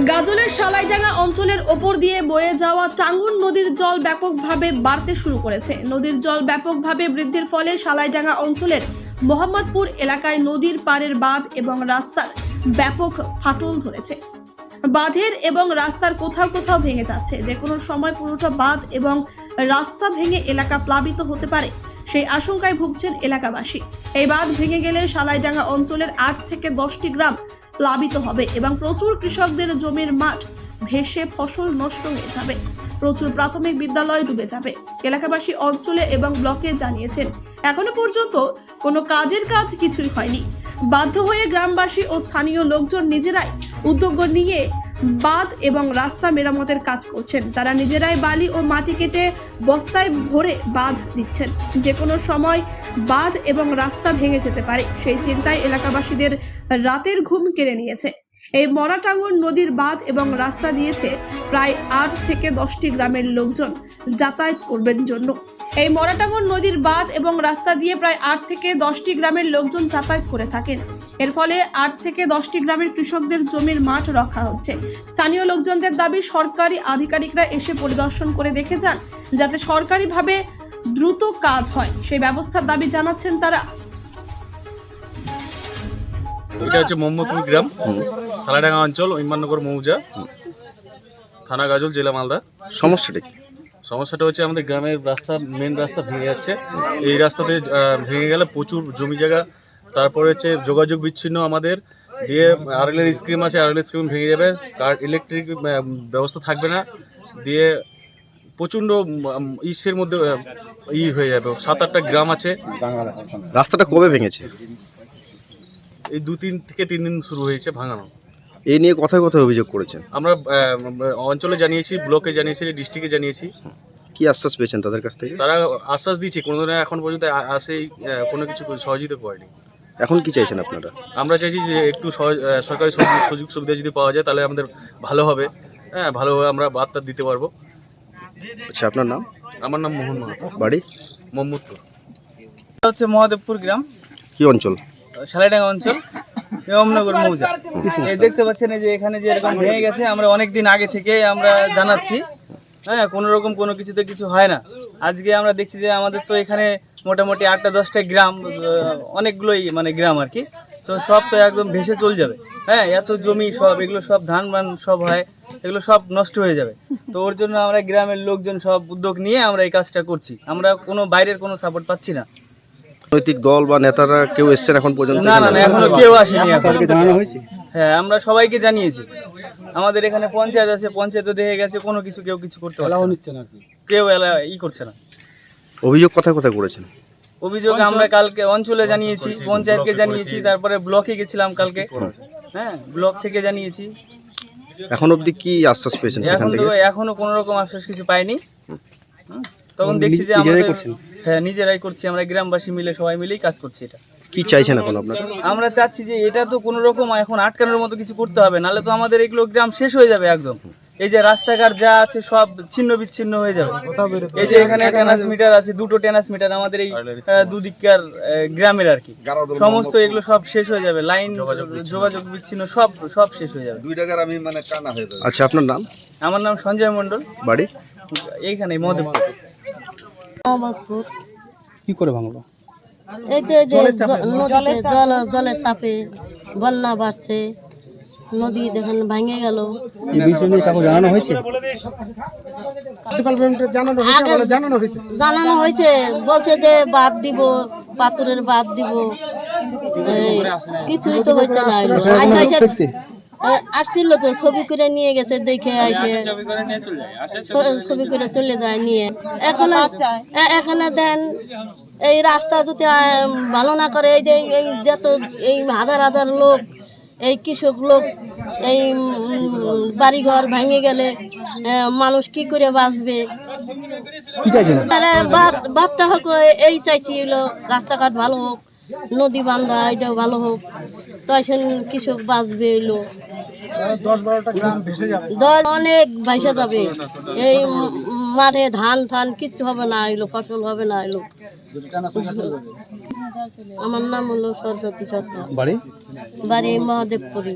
গাজলের সালাইডাঙ্গা অঞ্চলের ওপর দিয়ে বয়ে যাওয়া টাঙ্গুন নদীর জল ব্যাপকভাবে বাড়তে শুরু করেছে। নদীর জল ব্যাপকভাবে বৃদ্ধির ফলে সালাইডাঙ্গা অঞ্চলের মোহাম্মদপুর এলাকায় নদীর পাড়ের বাঁধ এবং রাস্তার ব্যাপক ফাটল ধরেছে। বাঁধের এবং রাস্তার কোথাও কোথাও ভেঙে যাচ্ছে। যে কোনো সময় পুরোটা বাঁধ এবং রাস্তা ভেঙে এলাকা প্লাবিত হতে পারে, সেই আশঙ্কায় ভুগছেন এলাকাবাসী। এই বাঁধ ভেঙে গেলে সালাইডাঙ্গা অঞ্চলের 8 থেকে 10টি গ্রাম প্লাবিত হবে এবং প্রচুর কৃষকদের জমির মাঠ ভেসে ফসল নষ্ট হয়ে যাবে। প্রচুর প্রাথমিক বিদ্যালয় ডুবে যাবে। এলাকাবাসী অঞ্চলে এবং ব্লকে জানিয়েছেন এখনো পর্যন্ত কোনো কাজের কাজ কিছুই হয়নি। বাধ্য হয়ে গ্রামবাসী ও স্থানীয় লোকজন নিজেরাই উদ্যোগ নিয়ে বাঁধ এবং রাস্তা মেরামতের কাজ করছেন। তারা নিজেরাই বালি ও মাটি কেটে বস্তায় ভরে বাঁধ দিচ্ছেন। যে কোনো সময় বাঁধ এবং রাস্তা ভেঙে যেতে পারে, সেই চিন্তায় এলাকাবাসীদের রাতের ঘুম কেড়ে নিয়েছে। এই মরাটাঙ্গন নদীর বাঁধ এবং রাস্তা দিয়েছে প্রায় 8 থেকে 10টি গ্রামের লোকজন যাতায়াত করবেন জন্য। এই মরাটাঙ্গন নদীর বাঁধ এবং রাস্তা দিয়ে প্রায় 8 থেকে 10টি গ্রামের লোকজন যাতায়াত করে থাকেন। এর ফলে 8 থেকে 10টি গ্রামের কৃষকদের জমির মাঠ রক্ষা হচ্ছে। স্থানীয় লোকজনদের দাবি সরকারি আধিকারিকরা এসে পরিদর্শন করে দেখে যান, যাতে সরকারিভাবে দ্রুত কাজ হয়, সেই ব্যবস্থার দাবি জানাচ্ছেন তারা। এটা হচ্ছে মোহাম্মদপুর গ্রাম, সালাইডাঙ্গা অঞ্চল, ইমাননগর মৌজা, থানা গাজল, জেলা মালদা। সমস্যাটা কি? সমস্যাটা হচ্ছে আমাদের গ্রামের রাস্তা, মেন রাস্তা ভেঙে যাচ্ছে। এই রাস্তাতে ভেঙে গেলে প্রচুর জমি জায়গা, তারপরে হচ্ছে যোগাযোগ বিচ্ছিন্ন আমাদের দিয়ে। আরএলের স্কিম আছে, আরএলের স্কিম ভেঙে যাবে, ইলেকট্রিক ব্যবস্থা থাকবে না, দিয়ে প্রচণ্ড ইসের মধ্যে হয়ে যাবে। 7-8টা গ্রাম আছে। রাস্তাটা কবে ভেঙেছে? এই 2-3 থেকে 3 দিন শুরু হয়েছে ভাঙানো। এই নিয়ে কথায় কথায় অভিযোগ করেছেন? আমরা অঞ্চলে জানিয়েছি, ব্লকে জানিয়েছি, ডিস্ট্রিক্টে জানিয়েছি। কি আশ্বাস পেয়েছেন তাদের কাছ থেকে? তারা আশ্বাস দিচ্ছে, কোনোদিন এখন পর্যন্ত আসেই কোনো কিছু সহযোগিতা করেনি। এখন কি চাইছেন আপনারা? আমরা চাইছি যে একটু সরকারি সুযোগ সুবিধা যদি পাওয়া যায় তাহলে আমাদের ভালো হবে। হ্যাঁ, ভালোভাবে আমরা বার্তা দিতে পারবো। আচ্ছা, আপনার নাম? আমার নাম মোহন মাহাতো, বাড়ি মোহাম্মদপুর। হচ্ছে মহাদেবপুর গ্রাম, কি অঞ্চল? সালাইডাঙ্গা অঞ্চল, ইমামনগর মৌজা। এই দেখতে পাচ্ছেন এই যে এখানে যে এরকম ভেঙে গেছে, আমরা অনেক দিন আগে থেকে আমরা জানাচ্ছি। হ্যাঁ, কোনো রকম কোনো কিছুতে কিছু হয় না। আজকে আমরা দেখছি যে আমাদের তো এখানে মোটামুটি 8টা-10টা গ্রাম, অনেকগুলোই মানে গ্রাম আর কি, তো সব তো একদম ভেসে চলে যাবে। হ্যাঁ, এত জমি সব, এগুলো সব ধান বান সব হয়, এগুলো সব নষ্ট হয়ে যাবে। তো ওর জন্য আমরা গ্রামের লোকজন সব উদ্যোগ নিয়ে আমরা এই কাজটা করছি। আমরা কোনো বাইরের কোনো সাপোর্ট পাচ্ছি না। রাজনৈতিক দল বা নেতারা কেউ এসেছেন এখন পর্যন্ত? না, এখনো কেউ আসেনি। হ্যাঁ, আমরা সবাইকে জানিয়েছি। আমাদের এখানে পঞ্চায়েত আছে, পঞ্চায়েতও দেখে গেছে, কোনো কিছু কেউ কিছু করতে পারছে না, কেউ করছে না। অভিযোগ কোথায় কোথায় করেছেন? অভিযোগ আমরা কালকে অঞ্চলে জানিয়েছি, পঞ্চায়েতকে জানিয়েছি, তারপরে ব্লকে গেছিলাম কালকে। হ্যাঁ, ব্লক থেকে জানিয়েছি। এখন অবধি কি আশ্বাস পেয়েছেন সেখান থেকে? এখনো কোনো রকম আশ্বাস কিছু পাইনি। তখন দেখছি যে আমাদের, হ্যাঁ, নিজেরাই করছি, আমরা গ্রামবাসী মিলে সবাই মিলেই কাজ করছি। এটা কি চাইছেন এখন আপনারা? আমরা চাচ্ছি যে এটা তো কোনো রকম এখন আটকানোর মতো কিছু করতে হবে, নাহলে তো আমাদের এগুলো গ্রাম শেষ হয়ে যাবে একদম। এই যে রাস্তাঘাট যা আছে সব ছিন্ন বিচ্ছিন্ন হয়ে যাবে। এই যে এখানে ট্রান্সমিটার আছে, 2টো ট্রান্সমিটার আমাদের এই দুদিককার গ্রামের আর কি, সমস্ত এগুলো সব শেষ হয়ে যাবে। লাইন যোগাযোগ বিচ্ছিন্ন সব শেষ হয়ে যাবে। আচ্ছা, আপনার নাম? আমার নাম সঞ্জয় মণ্ডল, বাড়ি এইখানে মহাদেবপুর। কি করে ভাঙলো? এই যে নদীতে জলের চাপে বন্যা বাড়ছে, নদী দেখেন ভেঙে গেল। এই বিষয় নিয়ে কাউকে জানানো হয়েছে? জানানো হয়েছে, বলছে যে বাদ দিব, পাথরের বাদ দিব, কিছুই তো হয়েছে না। আসছিল তো, ছবি করে নিয়ে গেছে, দেখে আসে ছবি করে চলে যায় নিয়ে। এখানে দেন এই রাস্তা যদি ভালো না করে, এই যে এই যত এই হাজার হাজার লোক, এই কৃষক লোক, এই বাড়িঘর ভেঙে গেলে মানুষ কি করে বাঁচবে? তারা বাচ্চা হোক, এই চাইছিল রাস্তাঘাট ভালো হোক, নদী বান্ধা এটাও ভালো হোক, তখন কৃষক বাঁচবে। এলো 10-12টা গ্রাম ভেসে যাবে, অনেক ভেসে যাবে। এই মাঠে ধান কিচ্ছু হবে না, এলো ফসল হবে না। এলো আমার নাম হলো সরস্বতী সরকার, বাড়ি মহাদেবপুরি।